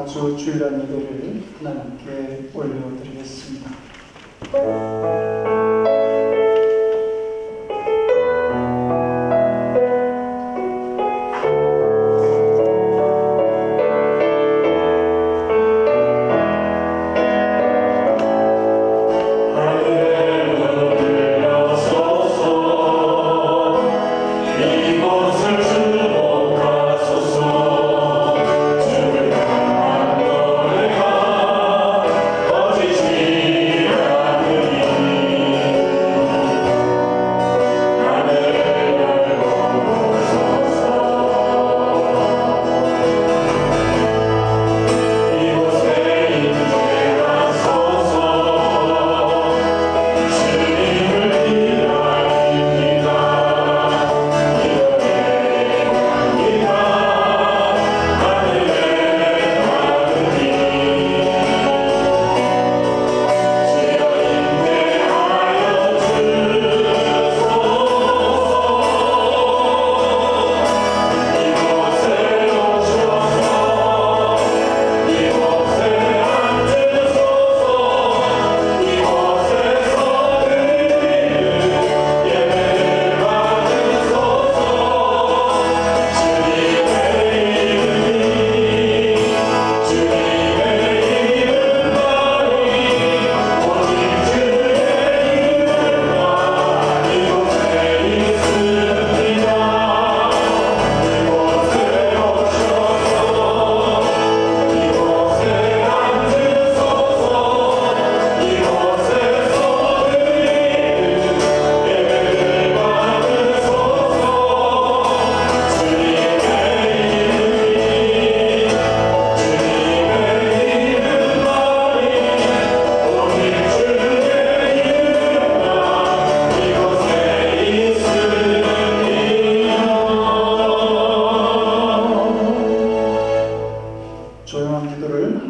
주 주일날 예배를 하나님께 올려드리겠습니다.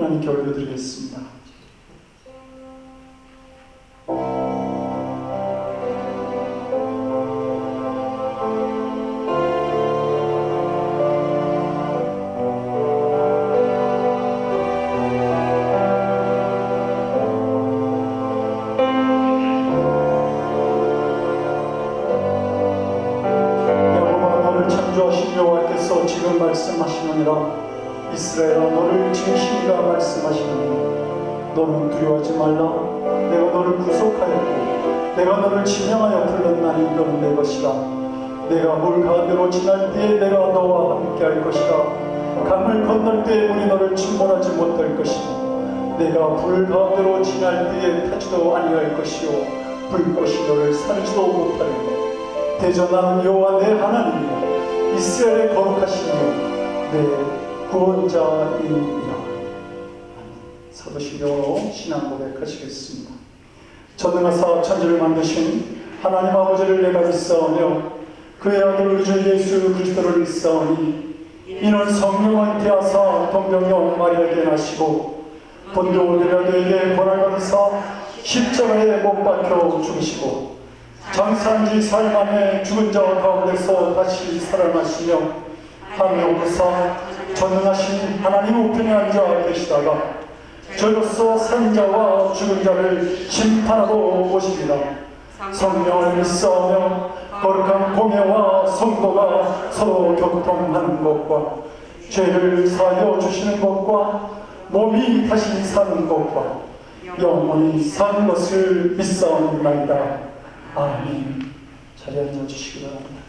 하나님께 올려드리겠습니다. 여호와 너를 창조하신 여호와께서 지금 말씀하시느니라. 이스라엘아 너를 진심이라 말씀하시느니 너는 두려워하지 말라. 내가 너를 구속하였고 내가 너를 지명하여 불렀나니 너는 내 것이다. 내가 물 가운데로 지날 때에 내가 너와 함께 할 것이다. 강을 건널 때에 물이 너를 침몰하지 못할 것이니 내가 불 가운데로 지날 때에 타지도 아니할 것이요 불꽃이 너를 사르지도 못하리니 대저 나는 여호와 내 하나님이요 이스라엘의 거룩하시며 내 구원자이니라. 사도신경으로 신앙 고백하시겠습니다. 전능하사 천지를 만드신 하나님 아버지를 내가 믿사오며 그의 아들 우리 주 예수 그리스도를 믿사오니 이는 성령을 태하사 동정녀 마리아에게 나시고 본교 빌라도에게 고난을 받으사 십자가에 못 박혀 죽으시고 장사한 지 사흘 만에 죽은 자 가운데서 다시 살아나시며 하늘에 오르사 전능하신 하나님 우편에 앉아 계시다가 저로서 산 자와 죽은 자를 심판하러 오십니다. 성령을 믿사오며 거룩한 공예와 성도가 서로 교통하는 것과 죄를 사하여 주시는 것과 몸이 다시 사는 것과 영원히 사는 것을 믿사옵나이다. 아멘. 자리에 앉아주시기 바랍니다.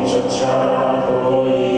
쫓아 보이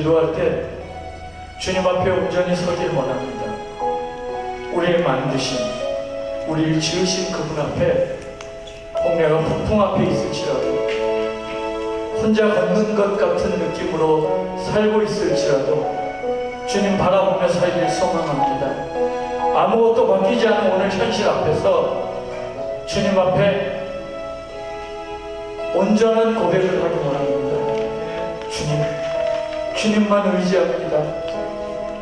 기도할 때 주님 앞에 온전히 서길 원합니다. 우리를 만드신, 우리를 지으신 그분 앞에 혹 내가 폭풍 앞에 있을지라도, 혼자 걷는 것 같은 느낌으로 살고 있을지라도 주님 바라보며 살길 소망합니다. 아무것도 바뀌지 않은 오늘 현실 앞에서 주님 앞에 온전한 고백을 하기 원합니다. 주님만 의지합니다.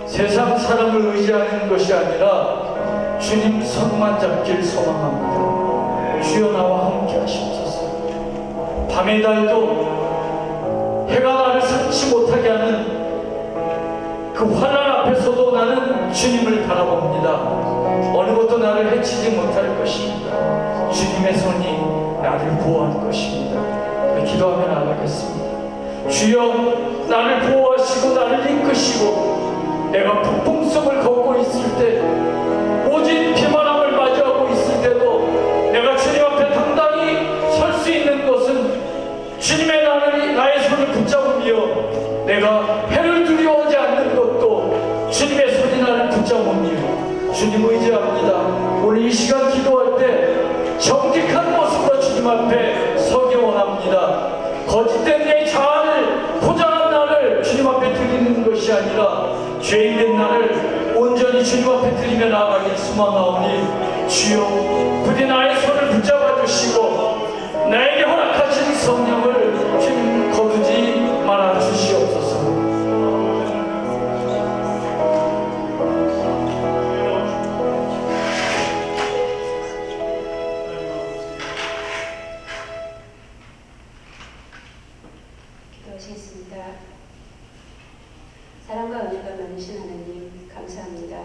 세상 사람을 의지하는 것이 아니라 주님 손만 잡길 소망합니다. 주여 나와 함께 하시옵소서. 밤의 달도 해가 나를 삼지 못하게 하는 그 환난 앞에서도 나는 주님을 바라봅니다. 어느 것도 나를 해치지 못할 것입니다. 주님의 손이 나를 보호할 것입니다. 기도하며 나가겠습니다. 주여 나를 보호하시고 나를 이끄시고 내가 폭풍 속을 걷고 있을 때, 모진 비바람을 맞이하고 있을 때도 내가 주님 앞에 당당히 설 수 있는 것은 주님의 나의 손을 붙잡으며, 내가 해를 두려워하지 않는 것도 주님의 손이 나를 붙잡으며 주님 의지합니다. 오늘 이 시간 기도할 때 정직한 모습으로 주님 앞에 서기 원합니다. 거짓된 내 자아를 포장한 나를 주님 앞에 드리는 것이 아니라 죄인된 나를 온전히 주님 앞에 드리며 나아가길 소망하오니, 주여 부디 나의 손을 붙잡아 주시고 나에게 허락하신 성령을 주님 거두지 말아 주시옵소서. 기도하시겠습니다. 사랑과 은혜가 많으신 하나님, 감사합니다.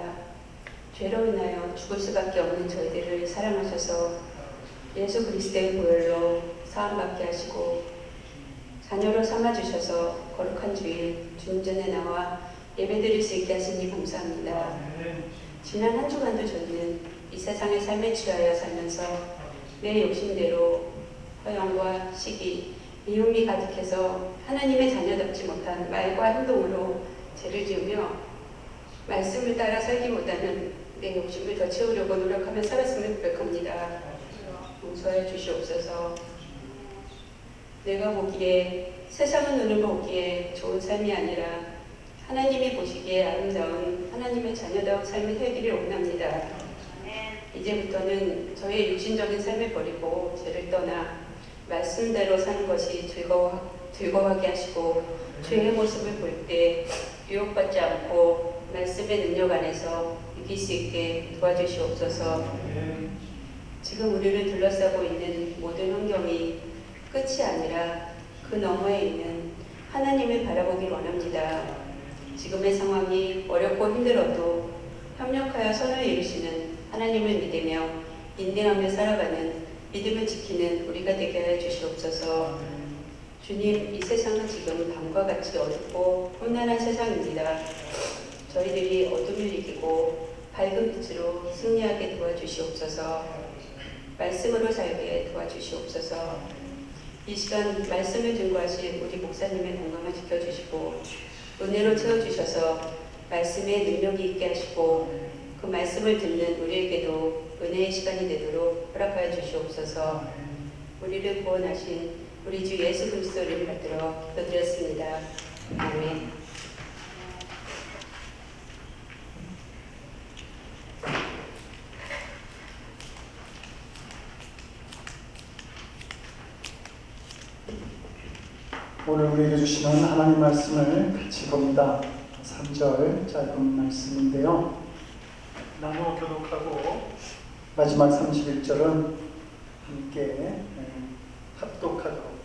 죄로 인하여 죽을 수밖에 없는 저희들을 사랑하셔서 예수 그리스도의 보혈로 사함받게 하시고 자녀로 삼아주셔서 거룩한 주일 주님 전에 나와 예배드릴 수 있게 하시니 감사합니다. 지난 한 주간도 저희는 이 세상의 삶에 취하여 살면서 내 욕심대로 허영과 시기, 미움이 가득해서 하나님의 자녀답지 못한 말과 행동으로 죄를 지으며 말씀을 따라 살기보다는 내 욕심을 더 채우려고 노력하며 살았음을 고백합니다. 용서해 주시옵소서. 내가 보기에, 세상은 눈을 보기에 좋은 삶이 아니라 하나님이 보시기에 아름다운 하나님의 자녀다운 삶을 살기를 원합니다. 이제부터는 저의 육신적인 삶을 버리고 죄를 떠나 말씀대로 사는 것이 즐거워하게 하시고, 죄의 모습을 볼 때 유혹받지 않고 말씀의 능력 안에서 이길 수 있게 도와주시옵소서. 지금 우리를 둘러싸고 있는 모든 환경이 끝이 아니라 그 너머에 있는 하나님을 바라보길 원합니다. 지금의 상황이 어렵고 힘들어도 협력하여 선을 이루시는 하나님을 믿으며 인내하며 살아가는 믿음을 지키는 우리가 되게 해 주시옵소서. 주님, 이 세상은 지금 밤과 같이 어둡고 험난한 세상입니다. 저희들이 어둠을 이기고 밝은 빛으로 승리하게 도와주시옵소서. 말씀으로 살게 도와주시옵소서. 이 시간 말씀을 증거하신 우리 목사님의 건강을 지켜주시고 은혜로 채워주셔서 말씀에 능력이 있게 하시고, 그 말씀을 듣는 우리에게도 은혜의 시간이 되도록 허락하여 주시옵소서. 우리를 구원하신 우리 주 예수 그리스도를 받들어 기도드렸습니다. 아멘. 오늘 우리에게 주시는 하나님 말씀을 같이 봅니다. 3절 짧은 말씀인데요. 나누어 교독하고 마지막 31절은 함께 합독하도록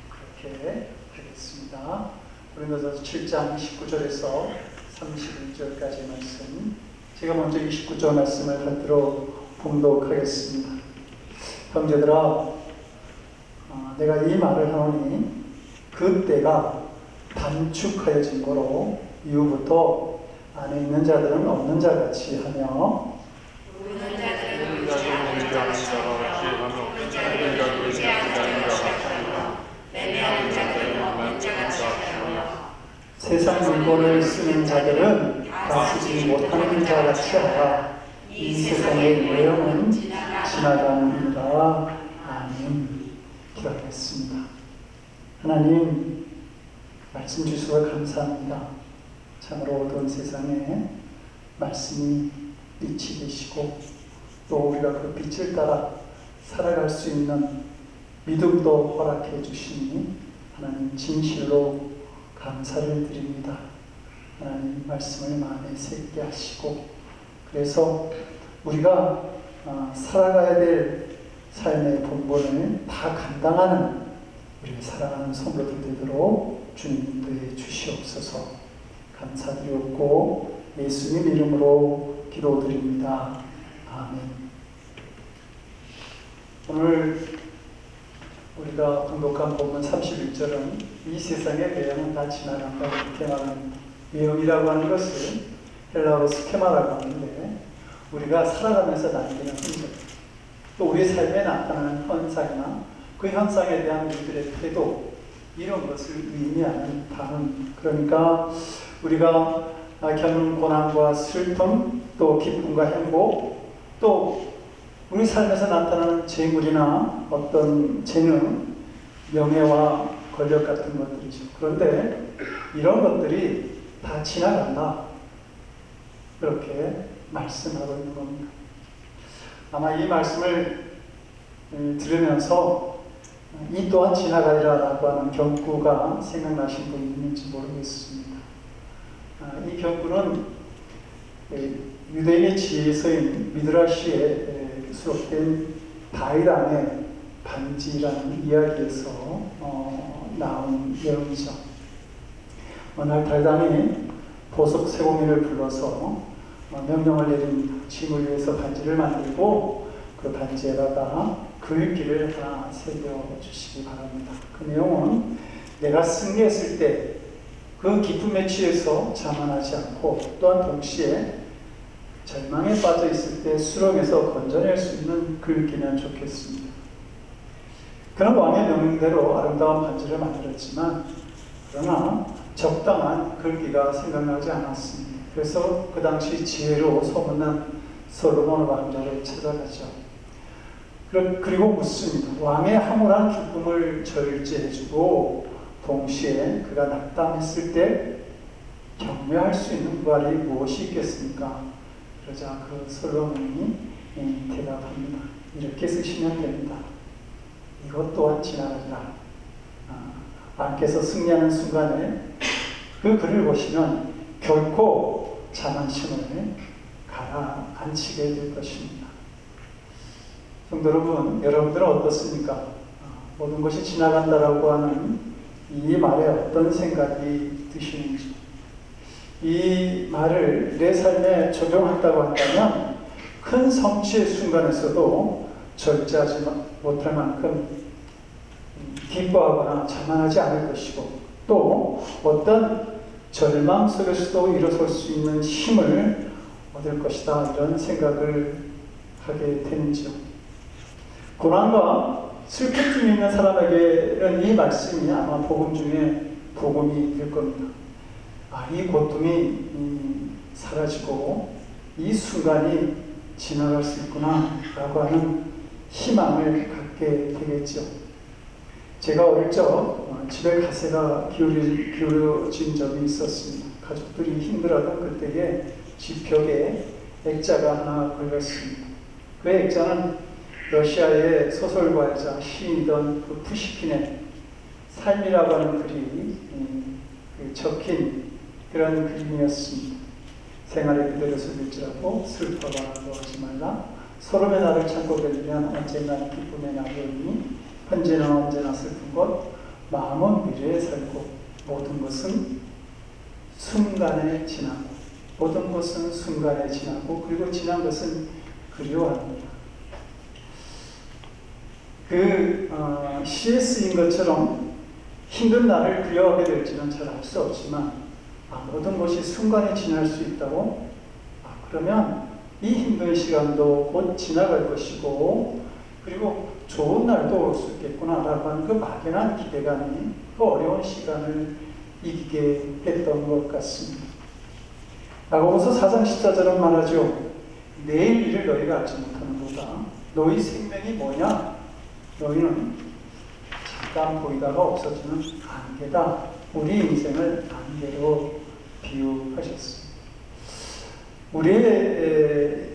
그렇게 하겠습니다. 고린도서 7장 19절에서 31절까지 말씀, 제가 먼저 29절 말씀을 받들어 봉독하겠습니다. 형제들아, 내가 이 말을 하노니 그때가 단축하여진 거로 이후부터 안에 있는 자들은 없는 자같이 하며 세상 물건을 쓰는 자들은 다 쓰지 못하는 자 같이 하라. 이 세상의 내용은 지나가느니라. 아멘. 기도하겠습니다. 하나님, 말씀 주셔서 감사합니다. 참으로 어두운 세상에 말씀이 빛이 되시고 또 우리가 그 빛을 따라 살아갈 수 있는 믿음도 허락해 주시니 하나님 진실로 감사를 드립니다. 하나님 말씀을 마음에 새기게 하시고 그래서 우리가 살아가야 될 삶의 본분을 다 감당하는 우리 사랑하는 성도들 되도록 주님 인도해 주시옵소서. 감사드리옵고 예수님 이름으로 기도드립니다. 아멘. 오늘 우리가 공독한 본문 31절은 이 세상의 매형은 다 지나간다 이렇게 말합니다. 매형이라고 하는 것을 헬라어로 스케마라고 하는데 우리가 살아가면서 남기는 흔적, 또 우리 삶에 나타나는 현상이나 그 현상에 대한 우리들의 태도, 이런 것을 의미하는 단어. 그러니까 우리가 겪는 고난과 슬픔, 또 기쁨과 행복, 또 우리 삶에서 나타나는 재물이나 어떤 재능, 명예와 권력 같은 것들이죠. 그런데 이런 것들이 다 지나간다. 그렇게 말씀하고 있는 겁니다. 아마 이 말씀을 들으면서 이 또한 지나가리라 라고 하는 경구가 생각나신 분이 있는지 모르겠습니다. 이 경구는 유대인의 지혜서인 미드라시에 수록된 다윗왕의 반지라는 이야기에서 나온 내용이죠. 어느 날 다윗왕이 보석 세공인을 불러서 명령을 내립니다. 짐을 위해서 반지를 만들고 그 반지에다가 글귀를 하나 새겨주시기 바랍니다. 그 내용은 내가 승리했을 때 그 기쁨에 취해서 자만하지 않고 또한 동시에 절망에 빠져 있을 때 수렁에서 건져낼 수 있는 글귀면 좋겠습니다. 그는 왕의 명령대로 아름다운 반지를 만들었지만 그러나 적당한 글귀가 생각나지 않았습니다. 그래서 그 당시 지혜로 소문난 솔로몬 왕자를 찾아가죠. 그리고 묻습니다. 왕의 황홀한 기쁨을 절제해주고 동시에 그가 낙담했을 때 격려할 수 있는 말이 무엇이 있겠습니까? 그러자 그 솔로몬이 대답합니다. 이렇게 쓰시면 됩니다. 이것 또한 지나가리라. 왕께서 승리하는 순간에 그 글을 보시면 결코 자만심을 가라앉히게 될 것입니다. 성도 여러분, 여러분들은 어떻습니까? 모든 것이 지나간다라고 하는 이 말에 어떤 생각이 드시는지, 이 말을 내 삶에 적용한다고 한다면 큰 성취의 순간에서도 절제하지 못할 만큼 기뻐하거나 자만하지 않을 것이고 또 어떤 절망 속에서도 일어설 수 있는 힘을 얻을 것이다, 이런 생각을 하게 되는지요. 고난과 슬픔 중에 있는 사람에게는 이 말씀이 아마 복음 중에 복음이 될 겁니다. 이 고통이 사라지고 이 순간이 지나갈 수 있구나 라고 하는 희망을 갖게 되겠죠. 제가 어릴 적 집에 가세가 기울어진 적이 있었습니다. 가족들이 힘들어하던 그때에 집 벽에 액자가 하나 걸렸습니다. 그 액자는 러시아의 소설가이자 시인이던 그 푸시킨의 삶이라고 하는 글이 적힌 그런 그림이었습니다. 생활의 그대로서 될지라도 슬퍼하고 하지 말라. 소름의 날을 참고 견디면 언젠가는 기쁨의 날이 오니 현재는 언제나 슬픈 것, 마음은 미래에 살고 모든 것은 순간에 지나고 모든 것은 순간에 지나고 그리고 지난 것은 그리워합니다. 시에 쓰인 것처럼 힘든 날을 그리워하게 될지는 잘 알 수 없지만 모든 것이 순간에 지날 수 있다고? 그러면 이 힘든 시간도 곧 지나갈 것이고 그리고 좋은 날도 올 수 있겠구나 라고 하는 그 막연한 기대감이 그 어려운 시간을 이기게 했던 것 같습니다. 야고보서 4장 14절은 말하죠. 내일 일을 너희가 알지 못하는도다. 너희 생명이 뭐냐? 너희는 잠깐 보이다가 없어지는 안개다. 우리 인생을 안개로 비유하셨습니다. 우리의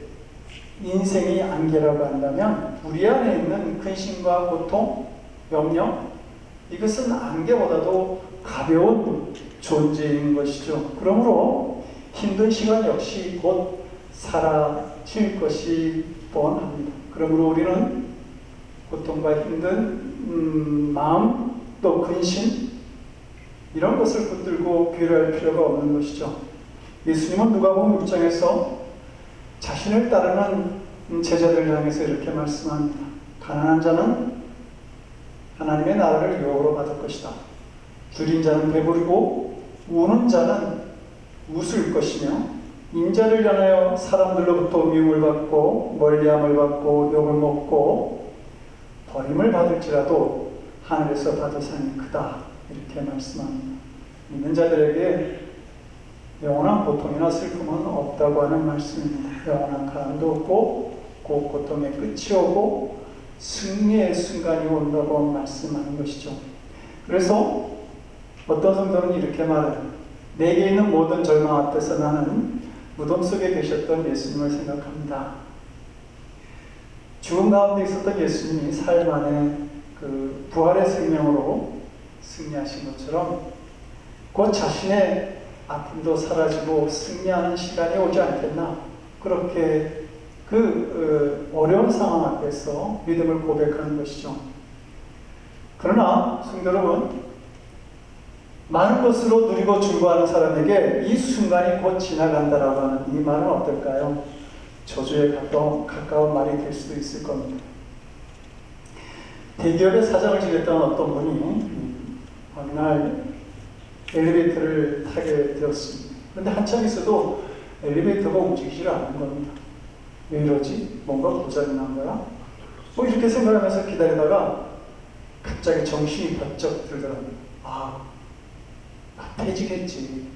인생이 안개라고 한다면 우리 안에 있는 근심과 고통, 염려, 이것은 안개보다도 가벼운 존재인 것이죠. 그러므로 힘든 시간 역시 곧 사라질 것이 뻔합니다. 그러므로 우리는 고통과 힘든 마음, 또 근심, 이런 것을 붙들고 괴로워할 필요가 없는 것이죠. 예수님은 누가복음 6장에서 자신을 따르는 제자들을 향해서 이렇게 말씀합니다. 가난한 자는 하나님의 나라를 유혹으로 받을 것이다. 줄인 자는 배부르고 우는 자는 웃을 것이며 인자를 향하여 사람들로부터 미움을 받고 멀리함을 받고 욕을 먹고 버림을 받을지라도 하늘에서 받을 상이 크다. 이렇게 말씀합니다. 믿는 자들에게 영원한 고통이나 슬픔은 없다고 하는 말씀입니다. 영원한 가난도 없고 그 고통의 끝이 오고 승리의 순간이 온다고 말씀하는 것이죠. 그래서 어떤 성도는 이렇게 말해요. 내게 있는 모든 절망 앞에서 나는 무덤 속에 계셨던 예수님을 생각합니다. 죽음 가운데 있었던 예수님이 삶 안에 그 부활의 생명으로 승리하신 것처럼 곧 자신의 아픔도 사라지고 승리하는 시간이 오지 않겠나. 그렇게 어려운 상황 앞에서 믿음을 고백하는 것이죠. 그러나 성도 여러분, 많은 것으로 누리고 즐거워하는 사람에게 이 순간이 곧 지나간다라고 하는 이 말은 어떨까요? 저주에 가까운 말이 될 수도 있을 겁니다. 대기업의 사장을 지냈던 어떤 분이 어느 날 엘리베이터를 타게 되었습니다. 그런데 한참 있어도 엘리베이터가 움직이질 않는 겁니다. 왜 이러지? 뭔가 고장이 난 거야? 이렇게 생각하면서 기다리다가 갑자기 정신이 번쩍 들더라고요. 퇴직했지.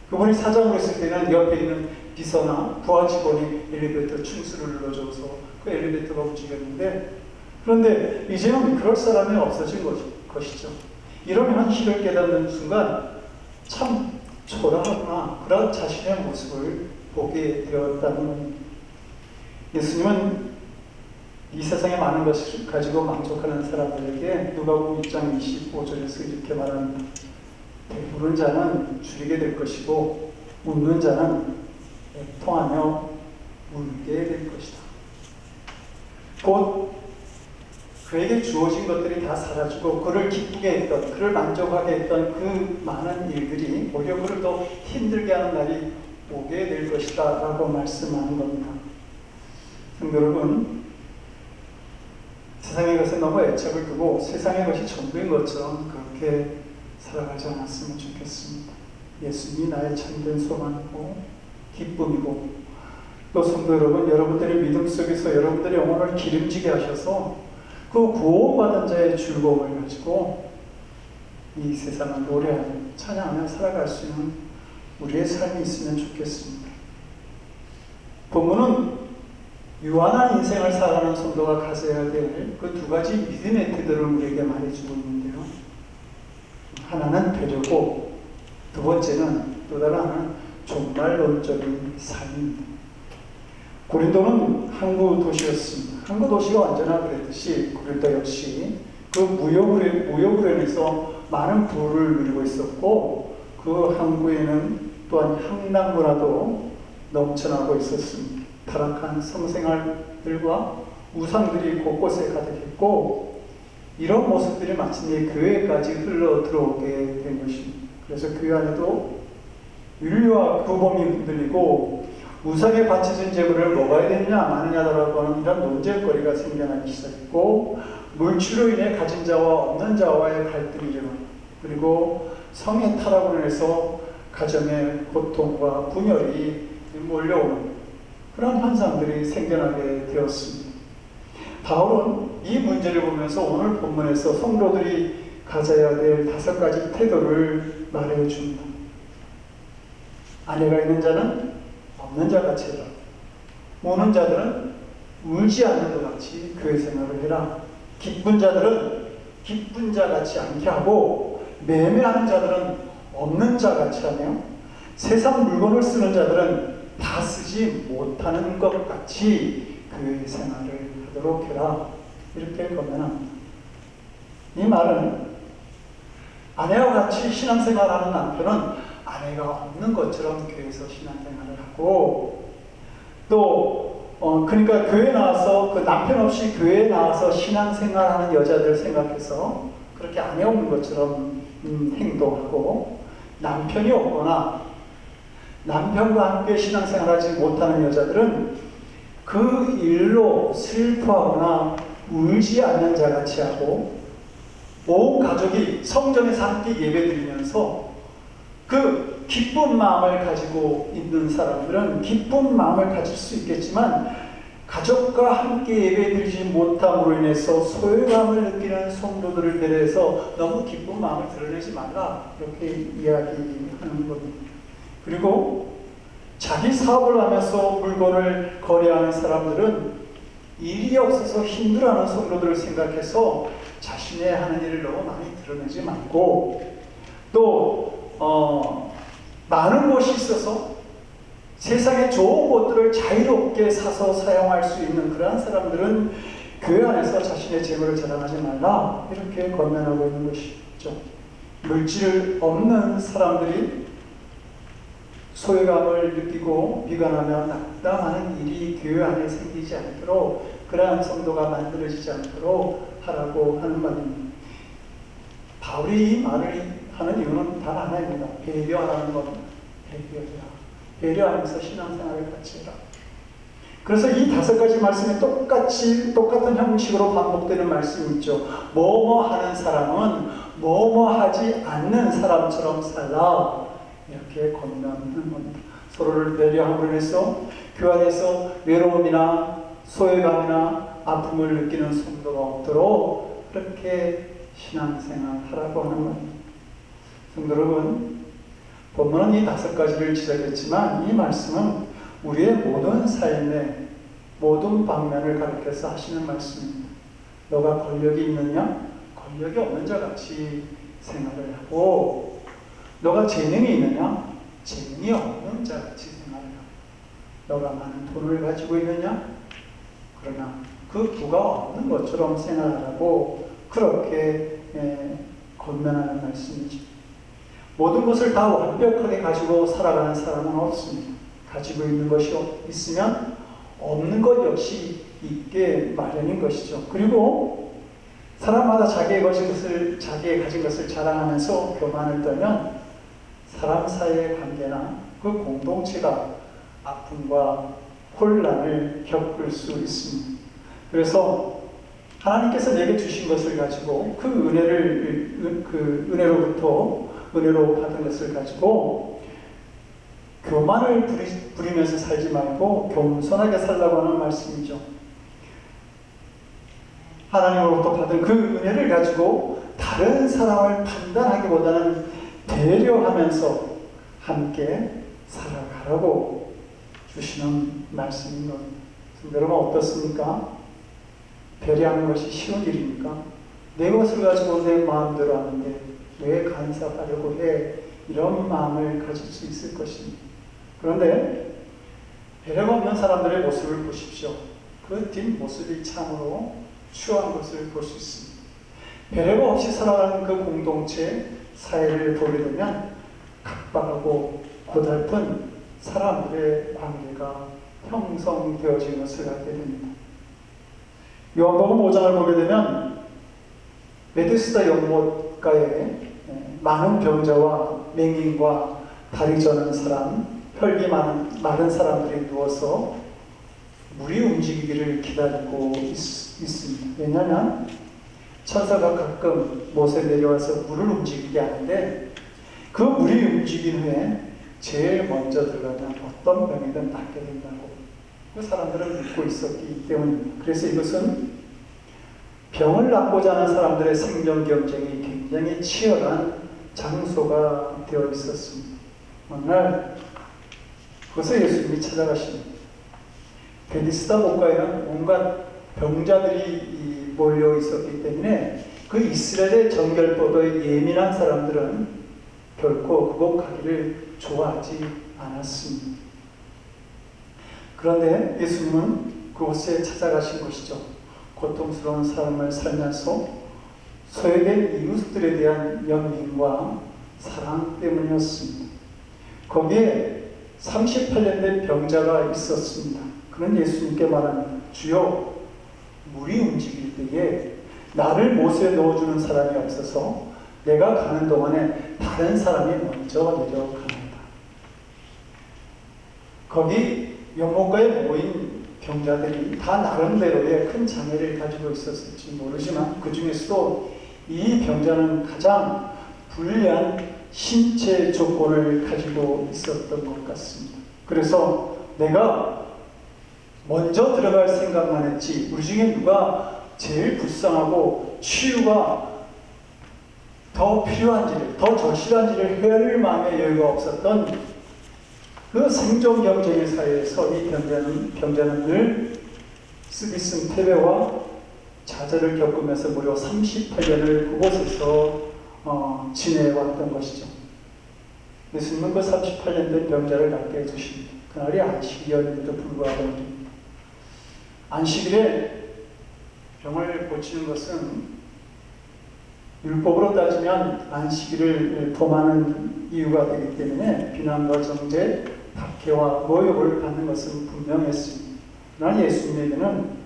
그분이 사장으로 있을 때는 옆에 있는 비서나 부하 직원이 엘리베이터 충수를 눌러줘서 그 엘리베이터가 움직였는데, 그런데 이제는 그럴 사람이 없어진 것이죠. 이런 현실을 깨닫는 순간 참 초라하구나, 그런 자신의 모습을 보게 되었다는 겁니다. 예수님은 이 세상에 많은 것을 가지고 만족하는 사람들에게 누가복음 6장 25절에서 이렇게 말합니다. 배부른 자는 줄이게 될 것이고 웃는 자는 애통하며 울게 될 것이다. 곧 그에게 주어진 것들이 다 사라지고 그를 기쁘게 했던, 그를 만족하게 했던 그 많은 일들이 오히려 그를 더 힘들게 하는 날이 오게 될 것이다 라고 말씀하는 겁니다. 성도 여러분, 세상의 것에 너무 애착을 두고 세상의 것이 전부인 것처럼 그렇게 살아가지 않았으면 좋겠습니다. 예수님이 나의 참된 소망이고 기쁨이고, 또 성도 여러분, 여러분들의 믿음 속에서 여러분들의 영혼을 기름지게 하셔서 그 구원받은 자의 즐거움을 가지고 이 세상을 노래하며 찬양하며 살아갈 수 있는 우리의 삶이 있으면 좋겠습니다. 본문은 유한한 인생을 살아가는 성도가 가져야 될 그 두 가지 믿음의 태도를 우리에게 말해주고 있는데요. 하나는 배려고, 두 번째는 또 다른 하나는 종말론적인 삶입니다. 고린도는 항구 도시였습니다. 항구 도시가 언제나 그랬듯이 고린도 역시 그 무역으로 인해서 많은 부를 누리고 있었고, 그 항구에는 또한 향락 문화도 넘쳐나고 있었습니다. 타락한 성생활들과 우상들이 곳곳에 가득했고, 이런 모습들이 마침내 교회까지 흘러 들어오게 된 것입니다. 그래서 교회 안에도 윤리와 규범이 흔들리고 우상에 바쳐진 제물을 먹어야 되느냐 마느냐라고 하는 이런 논쟁거리가 생겨나기 시작했고, 물질로 인해 가진 자와 없는 자와의 갈등이 일어나고, 그리고 성의 타락으로 인해서 가정의 고통과 분열이 몰려오는 그런 현상들이 생겨나게 되었습니다. 바울은 이 문제를 보면서 오늘 본문에서 성도들이 가져야 될 5가지 태도를 말해줍니다. 아내가 있는 자는 없는 자 같이 해라. 우는 자들은 울지 않는 것 같이 교회 생활을 해라. 기쁜 자들은 기쁜 자 같이 않게 하고, 매매하는 자들은 없는 자 같이 하며, 세상 물건을 쓰는 자들은 다 쓰지 못하는 것 같이 교회 생활을 하도록 해라. 이렇게 권면합니다. 이 말은 아내와 같이 신앙생활하는 남편은 아내가 없는 것처럼 교회에서 신앙생활을 하고, 또 그러니까 교회에 나와서 그 남편 없이 교회에 나와서 신앙생활하는 여자들 생각해서 그렇게 아내 없는 것처럼 행동하고, 남편이 없거나 남편과 함께 신앙생활하지 못하는 여자들은 그 일로 슬퍼하거나 울지 않는 자 같이 하고, 온 가족이 성전에서 함께 예배드리면서 그 기쁜 마음을 가지고 있는 사람들은 기쁜 마음을 가질 수 있겠지만, 가족과 함께 예배드리지 못함으로 인해서 소외감을 느끼는 성도들을 배려해서 너무 기쁜 마음을 드러내지 말라, 이렇게 이야기하는 겁니다. 그리고 자기 사업을 하면서 물건을 거래하는 사람들은 일이 없어서 힘들어하는 성도들을 생각해서 자신의 하는 일을 너무 많이 드러내지 말고, 또 많은 것이 있어서 세상에 좋은 것들을 자유롭게 사서 사용할 수 있는 그러한 사람들은 교회 안에서 자신의 재물을 자랑하지 말라, 이렇게 권면하고 있는 것이죠. 물질 없는 사람들이 소외감을 느끼고 비관하며 낙담하는 일이 교회 안에 생기지 않도록, 그러한 성도가 만들어지지 않도록 하라고 하는 말입니다. 바울이 이 말을 하는 이유는 단 하나입니다. 배려하라는 겁니다. 배려하면서 신앙생활을 같이 해라. 그래서 이 5가지 말씀에 똑같은 형식으로 반복되는 말씀이 있죠. 뭐뭐 하는 사람은 뭐뭐 하지 않는 사람처럼 살라, 이렇게 권면하는 겁니다. 서로를 배려함으로 해서 교회 안에서 외로움이나 소외감이나 아픔을 느끼는 성도가 없도록 그렇게 신앙생활하라고 하는 겁니다. 성도 여러분, 본문은 이 5가지를 지적했지만 이 말씀은 우리의 모든 삶의 모든 방면을 가리켜서 하시는 말씀입니다. 너가 권력이 있느냐? 권력이 없는 자 같이 생활을 하고, 너가 재능이 있느냐? 재능이 없는 자 같이 생활을 하고, 너가 많은 돈을 가지고 있느냐? 그러나 그 부가 없는 것처럼 생활하라고 그렇게 권면하는 말씀이죠. 모든 것을 다 완벽하게 가지고 살아가는 사람은 없습니다. 가지고 있는 것이 있으면 없는 것 역시 있게 마련인 것이죠. 그리고 사람마다 자기의 가진 것을 자랑하면서 교만을 떨면 사람 사이의 관계나 그 공동체가 아픔과 혼란을 겪을 수 있습니다. 그래서 하나님께서 내게 주신 것을 가지고 그 은혜로 받은 것을 가지고 교만을 부리면서 살지 말고 겸손하게 살라고 하는 말씀이죠. 하나님으로부터 받은 그 은혜를 가지고 다른 사람을 판단하기보다는 배려하면서 함께 살아가라고 주시는 말씀인 겁니다. 여러분 어떻습니까? 배려하는 것이 쉬운 일입니까? 내 것을 가지고 내 마음대로 하는데 왜 간섭하려고 해? 이런 마음을 가질 수 있을 것입니다. 그런데 배려가 없는 사람들의 모습을 보십시오. 그 뒷모습이 참으로 추한 것을 볼 수 있습니다. 배려가 없이 살아가는 그 공동체 사회를 보게 되면 각박하고 고달픈 사람들의 관계가 형성되어진 것을 알게 됩니다. 요한복음 5장을 보게 되면 베데스다 연못가에 많은 병자와 맹인과 다리 저는 사람, 혈기 마른 사람들이 누워서 물이 움직이기를 기다리고 있습니다. 왜냐하면 천사가 가끔 못에 내려와서 물을 움직이게 하는데 그 물이 움직인 후에 제일 먼저 들어가면 어떤 병이든 낫게 된다고 그 사람들은 믿고 있었기 때문입니다. 그래서 이것은 병을 낫고자 하는 사람들의 생존 경쟁이 굉장히 치열한 장소가 되어 있었습니다. 어느 날 그것을 예수님이 찾아가십니다. 베디스다 목가에는 온갖 병자들이 몰려 있었기 때문에 그 이스라엘의 정결법에 예민한 사람들은 결코 그곳 가기를 좋아하지 않았습니다. 그런데 예수님은 그곳에 찾아가신 것이죠. 고통스러운 삶을 살면서 소외된 이웃들에 대한 연민과 사랑 때문이었습니다. 거기에 38년 된 병자가 있었습니다. 그는 예수님께 말합니다. 주여, 물이 움직일 때에 나를 못에 넣어주는 사람이 없어서 내가 가는 동안에 다른 사람이 먼저 내려갑니다. 거기 연못가에 모인 병자들이 다 나름대로의 큰 장애를 가지고 있었을지 모르지만 그 중에서도 이 병자는 가장 불리한 신체 조건을 가지고 있었던 것 같습니다. 그래서 내가 먼저 들어갈 생각만 했지 우리 중에 누가 제일 불쌍하고 치유가 더 필요한지를, 더 절실한지를 헤아릴 마음의 여유가 없었던 그 생존 경쟁의 사회에서 이 병자는 늘 쓰디쓴 패배와 좌절을 겪으면서 무려 38년을 그곳에서 지내왔던 것이죠. 예수님은 그 38년 된 병자를 낫게 해주십니다. 그날이 안식일이었는데도 불구하고 말입니다. 안식일에 병을 고치는 것은 율법으로 따지면 안식일을 범하는 이유가 되기 때문에 비난과 정죄, 박해와 모욕을 받는 것은 분명했습니다. 그러나 예수님에게는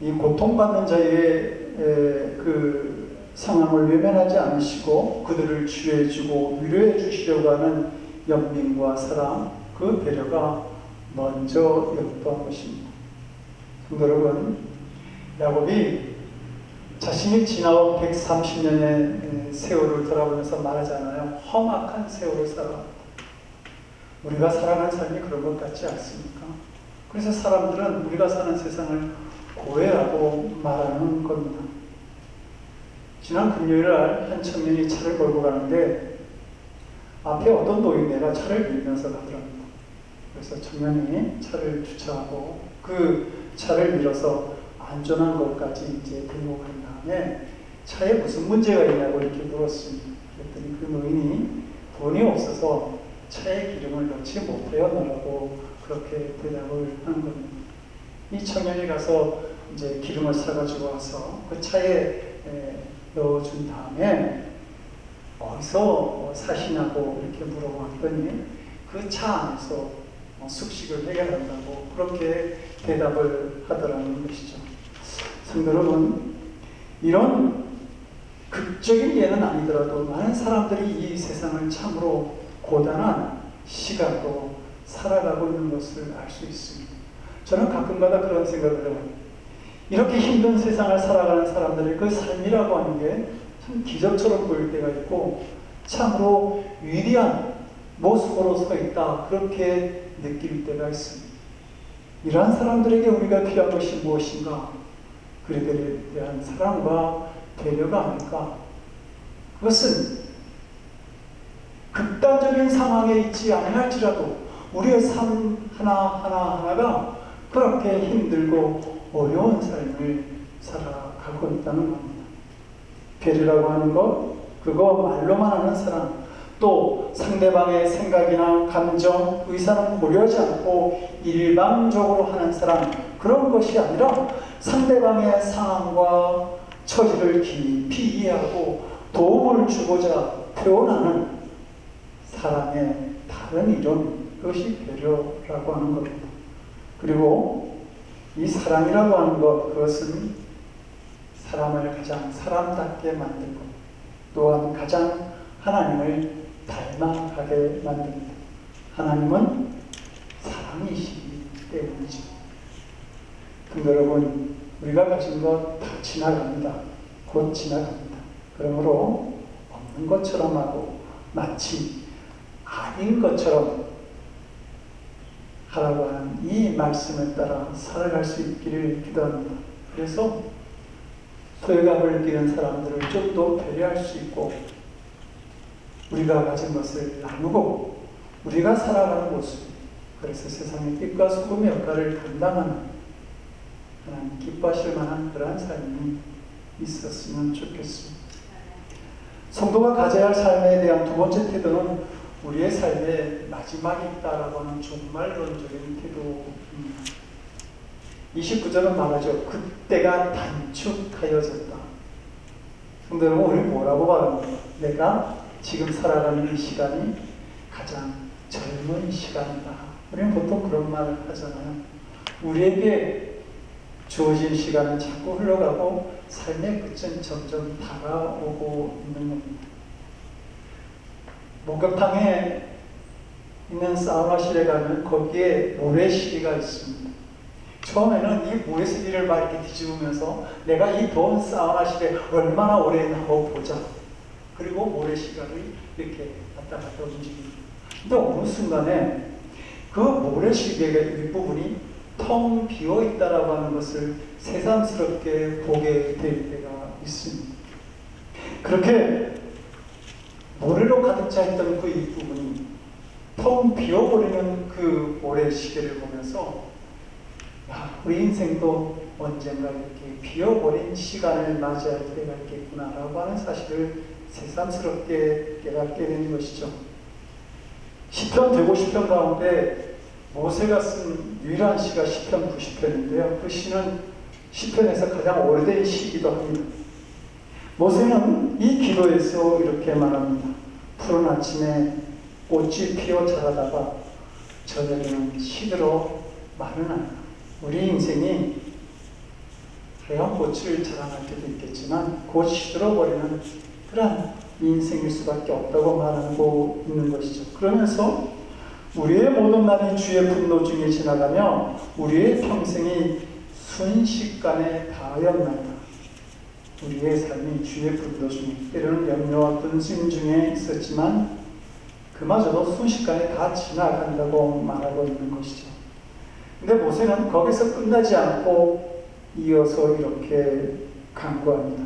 이 고통받는 자의 그 상황을 외면하지 않으시고 그들을 치유해주고 위로해 주시려고 하는 연민과 사랑, 그 배려가 먼저 역도한 것입니다. 성도 여러분, 야곱이 자신이 지나온 130년의 세월을 돌아보면서 말하잖아요. 험악한 세월을 살아왔다. 우리가 살아가는 삶이 그런 것 같지 않습니까? 그래서 사람들은 우리가 사는 세상을 고해라고 말하는 겁니다. 지난 금요일 날 한 청년이 차를 몰고 가는데 앞에 어떤 노인네가 차를 밀면서 가더랍니다. 그래서 청년이 차를 주차하고 그 차를 밀어서 안전한 곳까지 이제 데리고 간 다음에 차에 무슨 문제가 있냐고 이렇게 물었습니다. 그랬더니 그 노인이 돈이 없어서 차에 기름을 넣지 못하였노라고 그렇게 대답을 하는 겁니다. 이 청년이 가서 이제 기름을 사가지고 와서 그 차에 넣어준 다음에 어디서 사시냐고 이렇게 물어봤더니 그 차 안에서 숙식을 해결한다고 그렇게 대답을 하더라는 것이죠. 성도 여러분, 이런 극적인 예는 아니더라도 많은 사람들이 이 세상을 참으로 고단한 시간으로 살아가고 있는 것을 알 수 있습니다. 저는 가끔가다 그런 생각을 해요. 이렇게 힘든 세상을 살아가는 사람들의 그 삶이라고 하는 게 참 기적처럼 보일 때가 있고 참으로 위대한 모습으로 서 있다 그렇게 느낄 때가 있습니다. 이러한 사람들에게 우리가 필요한 것이 무엇인가? 그들에 대한 사랑과 배려가 아닐까? 그것은 극단적인 상황에 있지 아니할지라도 우리의 삶 하나하나가 그렇게 힘들고 어려운 삶을 살아가고 있다는 겁니다. 배려라고 하는 것, 그거 말로만 하는 사람, 또 상대방의 생각이나 감정, 의사는 고려하지 않고 일방적으로 하는 사람, 그런 것이 아니라 상대방의 상황과 처지를 깊이 이해하고 도움을 주고자 표현하는 사람의 다른 이름, 그것이 배려라고 하는 겁니다. 그리고 이 사랑이라고 하는 것, 그것은 사람을 가장 사람답게 만들고 또한 가장 하나님을 닮아가게 만듭니다. 하나님은 사랑이시기 때문이죠. 근데 여러분, 우리가 가진 것 다 지나갑니다. 곧 지나갑니다. 그러므로 없는 것처럼 하고 마치 아닌 것처럼 하라고 하는 이 말씀에 따라 살아갈 수 있기를 기도합니다. 그래서 소외감을 느끼는 사람들을 좀 더 배려할 수 있고 우리가 가진 것을 나누고 우리가 살아가는 모습, 그래서 세상의 빛과 소금의 역할을 감당하는 하나님 기뻐하실 만한 그러한 삶이 있었으면 좋겠습니다. 성도가 가져야 할 삶에 대한 두 번째 태도는 우리의 삶의 마지막이 있다라고 하는 종말론적인 태도입니다. 29절은 말하죠. 그때가 단축하여졌다. 성도 여러분, 우리 뭐라고 말합니까? 내가 지금 살아가는 이 시간이 가장 젊은 시간이다. 우리는 보통 그런 말을 하잖아요. 우리에게 주어진 시간은 자꾸 흘러가고 삶의 끝은 점점 다가오고 있는 겁니다. 목욕탕에 있는 사우나실에 가면 거기에 모래시계가 있습니다. 처음에는 이 모래시계를 막 이렇게 뒤집으면서 내가 이 더운 사우나실에 얼마나 오래 있나고 보자. 그리고 모래시계를 이렇게 왔다 갔다 움직입니다. 근데 어느 순간에 그 모래시계의 윗부분이 텅 비어 있다라고 하는 것을 새삼스럽게 보게 될 때가 있습니다. 그렇게 모래로 가득 차 있던 그 윗부분이 텅 비어버리는 그 모래시계를 보면서 우리 인생도 언젠가 이렇게 비어버린 시간을 맞이할 때가 있겠구나라고 하는 사실을 새삼스럽게 깨닫게 되는 것이죠. 시편 150편 가운데 모세가 쓴 유일한 시가 시편 90편인데요. 그 시는 시편에서 가장 오래된 시이기도 합니다. 모세는 이 기도에서 이렇게 말합니다. 푸른 아침에 꽃이 피어 자라다가 저녁에는 시들어 마르나이다. 우리 인생이 하얀 꽃을 자랑할 때도 있겠지만 곧 시들어버리는 그런 인생일 수밖에 없다고 말하고 있는 것이죠. 그러면서 우리의 모든 날이 주의 분노 중에 지나가며 우리의 평생이 순식간에 다하였나이다. 우리의 삶이 주의 분노 중에 때로는 염려와 근심 중에 있었지만 그마저도 순식간에 다 지나간다고 말하고 있는 것이죠. 근데 모세는 거기서 끝나지 않고 이어서 이렇게 간구합니다.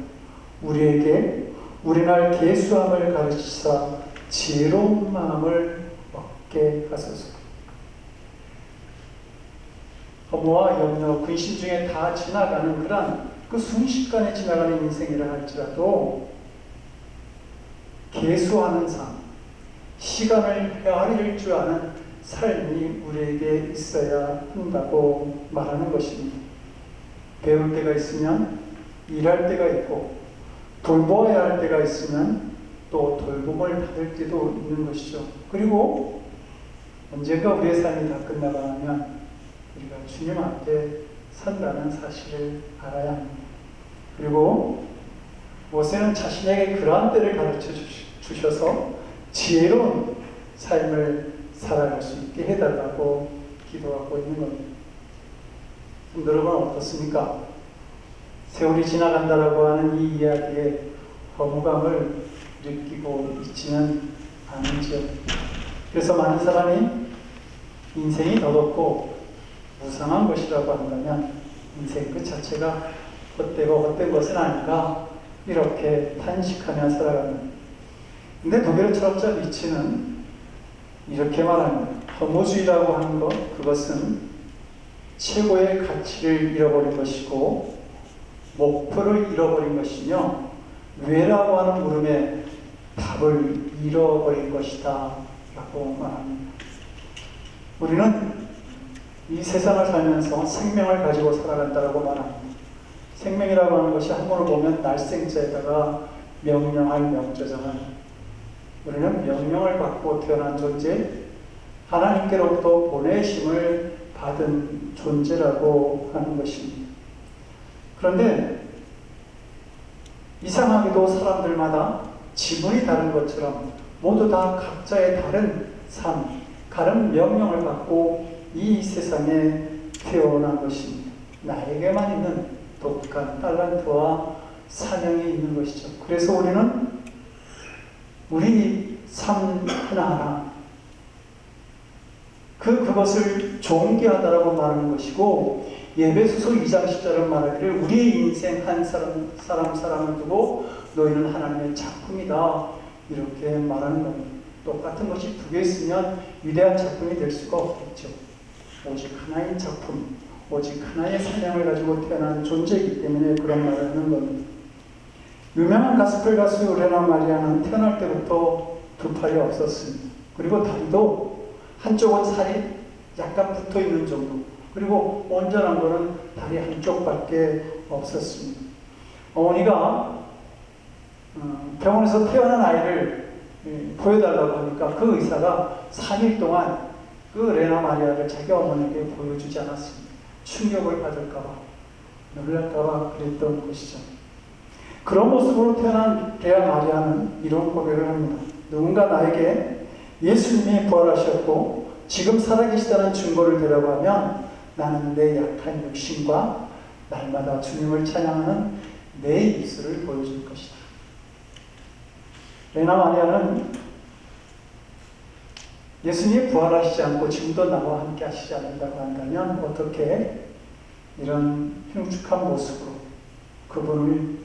우리에게 우리날 계수함을 가르치사 지혜로운 마음을 얻게 하소서. 허무와 염려, 근심 중에 다 지나가는 그런 그 순식간에 지나가는 인생이라 할지라도 계수하는 삶, 시간을 헤아릴 줄 아는 삶이 우리에게 있어야 한다고 말하는 것입니다. 배울 때가 있으면 일할 때가 있고 돌보아야 할 때가 있으면 또 돌봄을 받을 때도 있는 것이죠. 그리고 언젠가 우리의 삶이 다 끝나고 나면 우리가 주님 앞에 산다는 사실을 알아야 합니다. 그리고 모세는 자신에게 그러한 때를 가르쳐 주셔서 지혜로운 삶을 살아갈 수 있게 해달라고 기도하고 있는 겁니다. 여러분 어떻습니까? 세월이 지나간다라고 하는 이 이야기에 허무감을 느끼고 있지는 않은지요. 그래서 많은 사람이 인생이 더럽고 무상한 것이라고 한다면 인생 그 자체가 헛되고 헛된 것은 아닌가 이렇게 탄식하며 살아갑니다. 근데 독일의 철학자 니츠는 이렇게 말합니다. 허무주의라고 하는 것, 그것은 최고의 가치를 잃어버린 것이고 목표를 잃어버린 것이며 왜라고 하는 물음에 답을 잃어버린 것이다 라고 말합니다. 우리는 이 세상을 살면서 생명을 가지고 살아간다고 말합니다. 생명이라고 하는 것이 한문을 보면 날생자에다가 명령할 명자잖아요. 우리는 명령을 받고 태어난 존재, 하나님께로부터 보내심을 받은 존재라고 하는 것입니다. 그런데 이상하게도 사람들마다 지분이 다른 것처럼 모두 다 각자의 다른 삶, 다른 명령을 받고 이 세상에 태어난 것입니다. 나에게만 있는 독특한 달란트와 사명이 있는 것이죠. 그래서 우리는 우리 삶 하나하나 그것을 존귀하다라고 말하는 것이고 예배소서 2장 10절은 말하기를 우리의 인생 한 사람을 두고 너희는 하나님의 작품이다 이렇게 말하는 겁니다. 똑같은 것이 두 개 있으면 위대한 작품이 될 수가 없겠죠. 오직 하나의 작품, 오직 하나의 사명을 가지고 태어난 존재이기 때문에 그런 말을 하는 겁니다. 유명한 가스펠 가수 레나 마리아는 태어날 때부터 두 팔이 없었습니다. 그리고 다리도 한쪽은 살이 약간 붙어 있는 정도, 그리고 온전한 거는 다리 한쪽밖에 없었습니다. 어머니가 병원에서 태어난 아이를 보여달라고 하니까 그 의사가 3일 동안 그 레나 마리아를 자기 어머니에게 보여주지 않았습니다. 충격을 받을까봐, 놀랄까봐 그랬던 것이죠. 그런 모습으로 태어난 레나 마리아는 이런 고백을 합니다. 누군가 나에게 예수님이 부활하셨고 지금 살아계시다는 증거를 대라고 하면 나는 내 약한 육신과 날마다 주님을 찬양하는 내 입술을 보여줄 것이다. 레나 마리아는 예수님이 부활하시지 않고 지금도 나와 함께 하시지 않는다고 한다면 어떻게 이런 흉측한 모습으로 그분을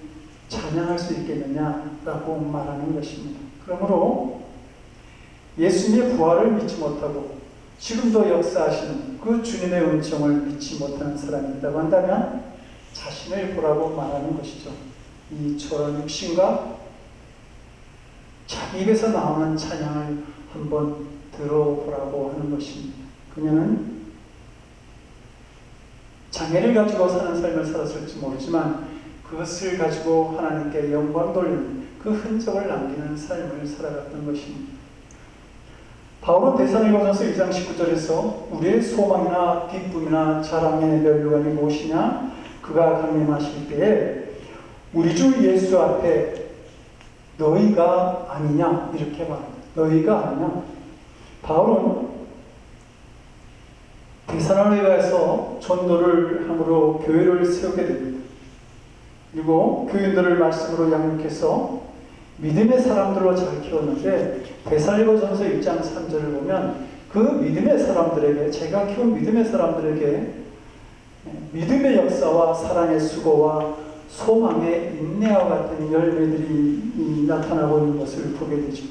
찬양할 수 있겠느냐라고 말하는 것입니다. 그러므로 예수님의 부활을 믿지 못하고 지금도 역사하시는 그 주님의 은총을 믿지 못하는 사람이 있다고 한다면 자신을 보라고 말하는 것이죠. 이 초라한 육신과 자기 입에서 나오는 찬양을 한번 들어보라고 하는 것입니다. 그녀는 장애를 가지고 사는 삶을 살았을지 모르지만 그것을 가지고 하나님께 영광 돌리는 그 흔적을 남기는 삶을 살아갔던 것입니다. 바울은 데살로니가전서 2장 19절에서 우리의 소망이나 기쁨이나 자랑의 면류관이 무엇이냐? 그가 강림하실 때에 우리 주 예수 앞에 너희가 아니냐? 이렇게 말합니다. 너희가 아니냐? 바울은 데살로니가에서 전도를 함으로 교회를 세우게 됩니다. 그리고 교인들을 말씀으로 양육해서 믿음의 사람들로 잘 키웠는데 데살로니가전서 1장 3절을 보면 그 믿음의 사람들에게, 제가 키운 믿음의 사람들에게 믿음의 역사와 사랑의 수고와 소망의 인내와 같은 열매들이 나타나고 있는 것을 보게 되죠.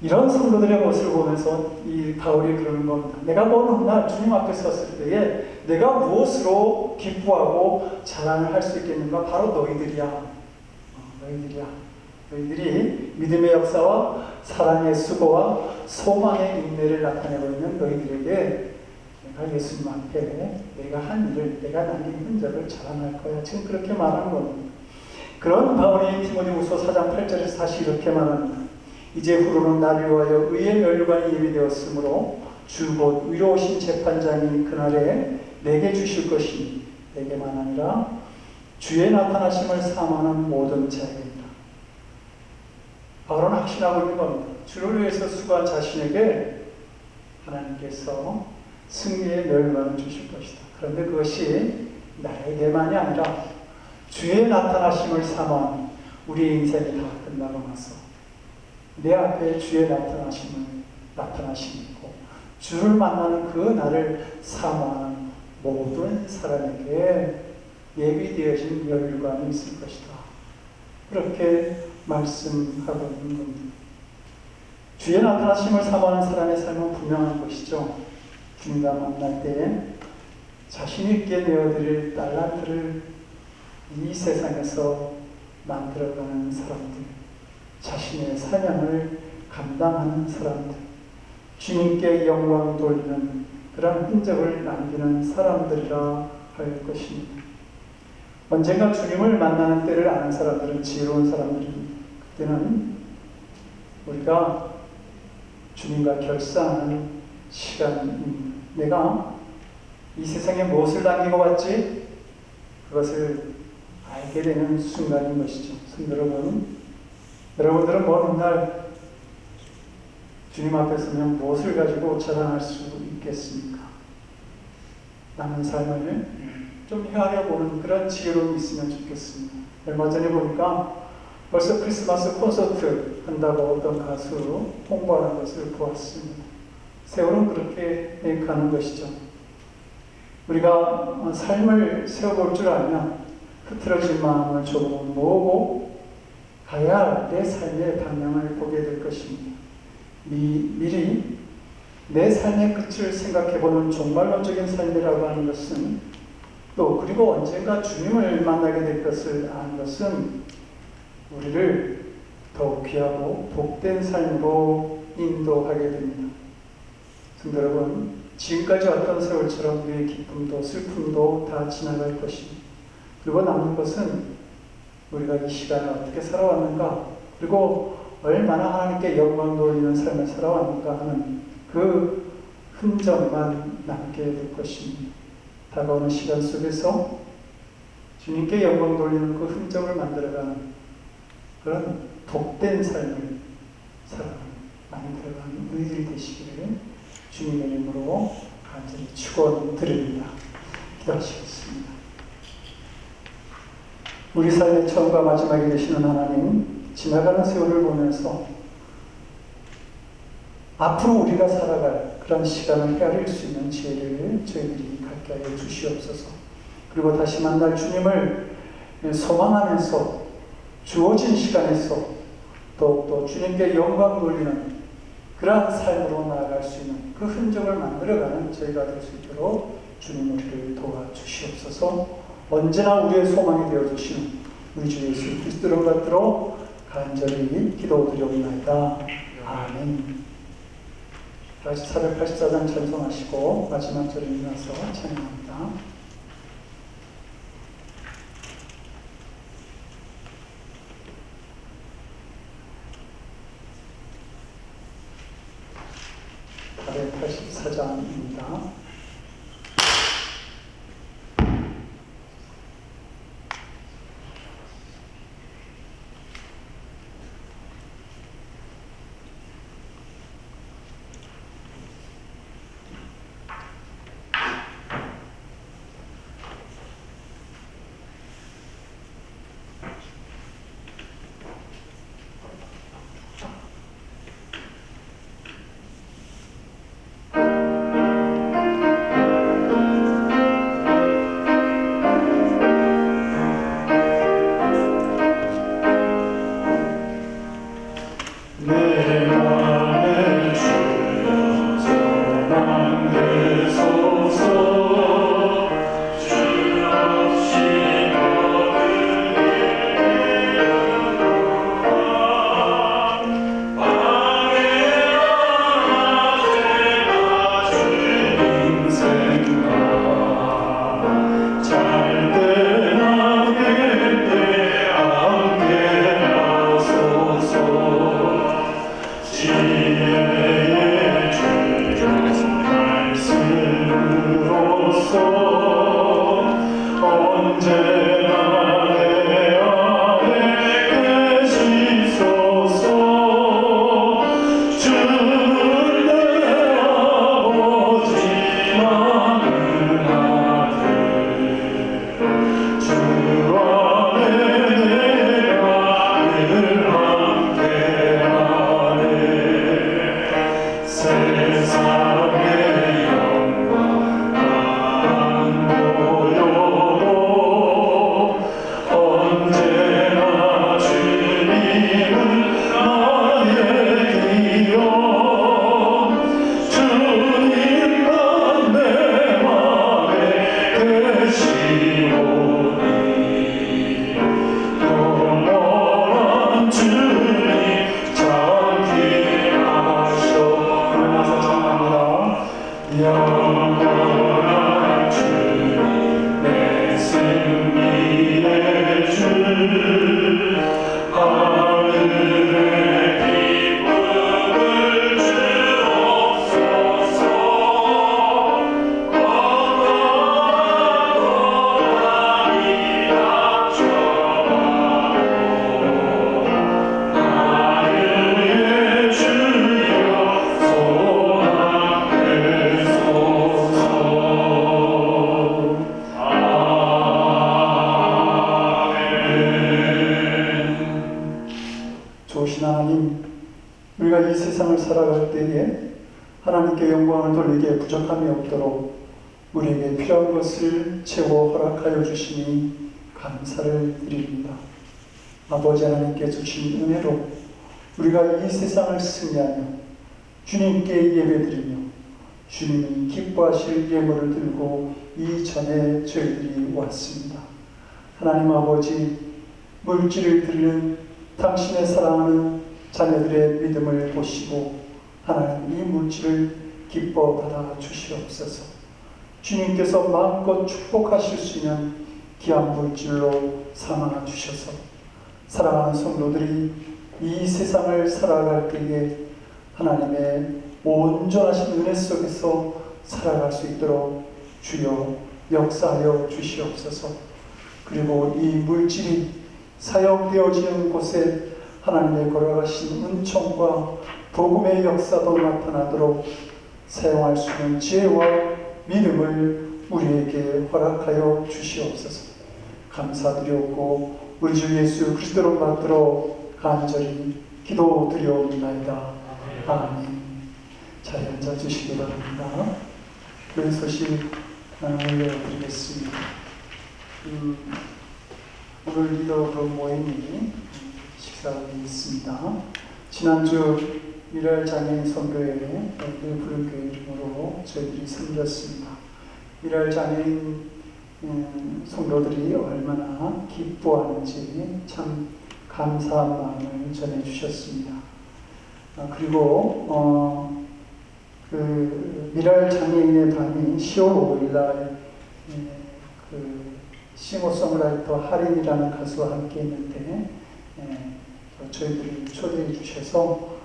이런 성도들의 모습을 보면서 이 바울이 그러는 겁니다. 내가 먼 훗날 주님 앞에 섰을 때에 내가 무엇으로 기뻐하고 자랑을 할 수 있겠는가? 바로 너희들이야. 너희들이 믿음의 역사와 사랑의 수고와 소망의 인내를 나타내고 있는 너희들에게 내가 예수님 앞에 내가 한 일을, 내가 남긴 흔적을 자랑할 거야. 지금 그렇게 말하는 겁니다. 그런 바울이 디모데후서 4장 8절에서 다시 이렇게 말합니다. 이제 후로는 나를 위하여 의의 면류관이 예비되었으므로 주 곧 의로우신 재판장이 그날에 내게 주실 것이니 내게만 아니라 주의 나타나심을 사모하는 모든 자에게니라. 바울은 확신하고 있는 겁니다. 주를 위해서 수고한 자신에게 하나님께서 승리의 면류관을 주실 것이다. 그런데 그것이 나에게만이 아니라 주의 나타나심을 사모하는 우리의 인생이 다 끝나고 나서 내 앞에 주의 나타나심이 있고 주를 만나는 그 날을 사모하는 모든 사람에게 예비되어진 면류관이 있을 것이다. 그렇게 말씀하고 있는 겁니다. 주의 나타나심을 사모하는 사람의 삶은 분명한 것이죠. 주님과 만날 때에 자신 있게 내어드릴 달란트를 이 세상에서 만들어가는 사람들, 자신의 사명을 감당하는 사람들, 주님께 영광 돌리는 그런 흔적을 남기는 사람들이라 할 것입니다. 언젠가 주님을 만나는 때를 아는 사람들은 지혜로운 사람들입니다. 그때는 우리가 주님과 결사하는 시간입니다. 내가 이 세상에 무엇을 남기고 왔지? 그것을 알게 되는 순간인 것이죠. 여러분들은 먼 훗날 주님 앞에 서면 무엇을 가지고 자랑할 수 있겠습니까? 남은 삶을 좀 헤아려 보는 그런 지혜로움이 있으면 좋겠습니다. 얼마 전에 보니까 벌써 크리스마스 콘서트 한다고 어떤 가수 홍보하는 것을 보았습니다. 세월은 그렇게 가는 것이죠. 우리가 삶을 세워볼 줄 알면 흐트러진 마음을 조금 모으고 가야 내 삶의 방향을 보게 될 것입니다. 미리 내 삶의 끝을 생각해보는 종말론적인 삶이라고 하는 것은 또 그리고 언젠가 주님을 만나게 될 것을 아는 것은 우리를 더욱 귀하고 복된 삶으로 인도하게 됩니다. 성도 여러분, 지금까지 어떤 세월처럼 우리의 기쁨도 슬픔도 다 지나갈 것입니다. 그리고 남는 것은 우리가 이 시간을 어떻게 살아왔는가, 그리고 얼마나 하나님께 영광 돌리는 삶을 살아왔는가 하는 그 흔적만 남게 될 것입니다. 다가오는 시간 속에서 주님께 영광 돌리는 그 흔적을 만들어가는 그런 복된 삶을 만들어가는 너희들이 되시기를 주님의 이름으로 간절히 축원드립니다. 기도하시겠습니다. 우리 삶의 처음과 마지막이 되시는 하나님, 지나가는 세월을 보면서 앞으로 우리가 살아갈 그런 시간을 헤아릴 수 있는 지혜를 저희들이 갖게 하여 주시옵소서. 그리고 다시 만날 주님을 소망하면서 주어진 시간에서 더욱더 주님께 영광 돌리는 그러한 삶으로 나아갈 수 있는 그 흔적을 만들어가는 저희가 될 수 있도록 주님 우리를 도와주시옵소서. 언제나 우리의 소망이 되어주시는 우리 주 예수 그리스도를 받들어 간절히 기도드리옵나이다. 아멘. 다시 484장 찬송하시고 마지막 절에 일어나서 찬양합니다. 네, 84장입니다. 우리가 이 세상을 살아갈 때에 하나님께 영광을 돌리기에 부족함이 없도록 우리에게 필요한 것을 채워 허락하여 주시니 감사를 드립니다. 아버지 하나님께 주신 은혜로 우리가 이 세상을 승리하며 주님께 예배드리며 주님이 기뻐하실 예물을 들고 이전에 저희들이 왔습니다. 하나님 아버지, 물질을 드리는 당신의 사랑하는 자녀들의 믿음을 보시고 하나님 이 물질을 기뻐 받아 주시옵소서. 주님께서 마음껏 축복하실 수 있는 귀한 물질로 삼아 주셔서 사랑하는 성도들이 이 세상을 살아갈 때에 하나님의 온전하신 은혜 속에서 살아갈 수 있도록 주여 역사하여 주시옵소서. 그리고 이 물질이 사용되어지는 곳에 하나님의 걸어가신 은총과 복음의 역사도 나타나도록 사용할 수 있는 지혜와 믿음을 우리에게 허락하여 주시옵소서. 감사드리옵고 우리 주 예수 그리스도로 받들어 간절히 기도드리옵나이다. 아멘. 자리에 앉아주시기 바랍니다. 교회 소식 알려드리겠습니다. 오늘 리더 그 모임이 식사가 있습니다. 지난주 미랄 장애인 선교회 부른교회 이름으로 저희들이 섬겼습니다. 미랄 장애인 성도들이 얼마나 기뻐하는지 참 감사한 마음을 전해주셨습니다. 그리고 그 미랄 장애인의 밤이 10월 5일날 그 싱어송라이터 하린이라는 가수와 함께 했는데 저희들이 초대해 주셔서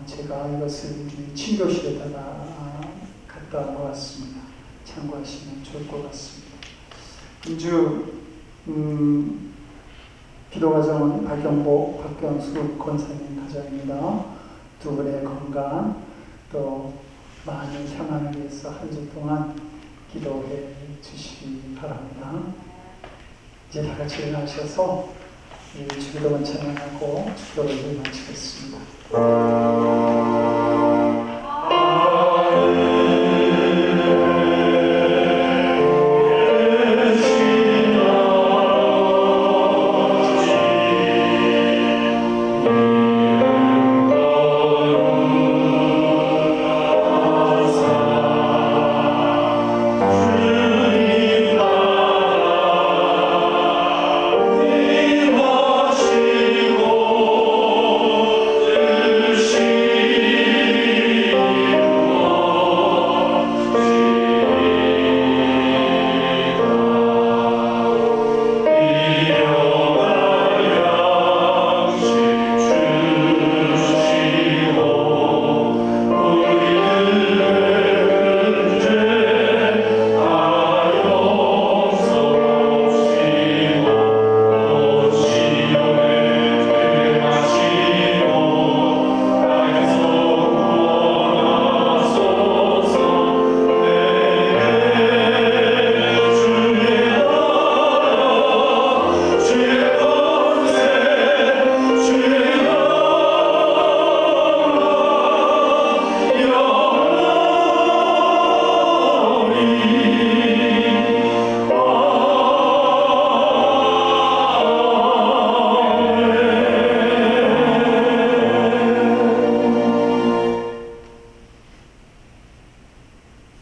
제가 이것을 우리 친교실에다가 갖다 놓았습니다. 참고하시면 좋을 것 같습니다. 금주 기도가정은 박영복, 박경수 권사님 가정입니다. 두 분의 건강 또 많은 향안을 위해서 한 주 동안 기도해 주시기 바랍니다. 이제 다 같이 일어나셔서 주기도문 찬양하고 기도를 마치겠습니다.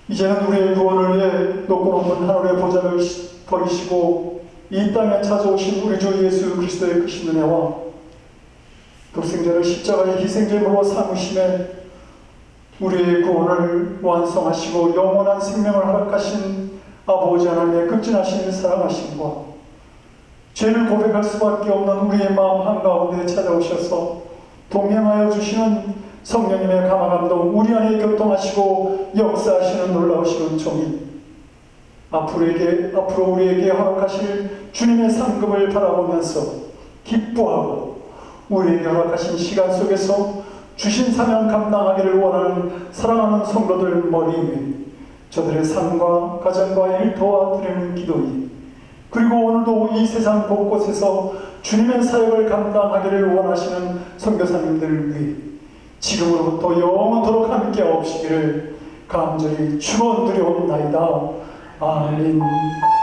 이제는 우리의 구원을 위해 높고 높은 하늘의 보좌를 버리시고 이 땅에 찾아오신 우리 주 예수 그리스도의 크신 은혜와 독생자를 십자가의 희생제물로 삼으심에 우리의 구원을 완성하시고 영원한 생명을 허락하신 아버지 하나님의 극진하신 사랑하심과 죄를 고백할 수밖에 없는 우리의 마음 한가운데 찾아오셔서 동행하여 주시는 성령님의 감화감동 우리 안에 교통하시고 역사하시는 놀라우신 은총이 앞으로 우리에게 허락하실 주님의 상급을 바라보면서 기뻐하고 우리에게 허락하신 시간 속에서 주신 사명 감당하기를 원하는 사랑하는 성도들 머리 위에 저들의 삶과 가정과 일 도와드리는 기도이 그리고 오늘도 이 세상 곳곳에서 주님의 사역을 감당하기를 원하시는 선교사님들 위해 지금으로부터 영원토록 함께 하옵시기를 간절히 축원드려옵나이다. 아멘.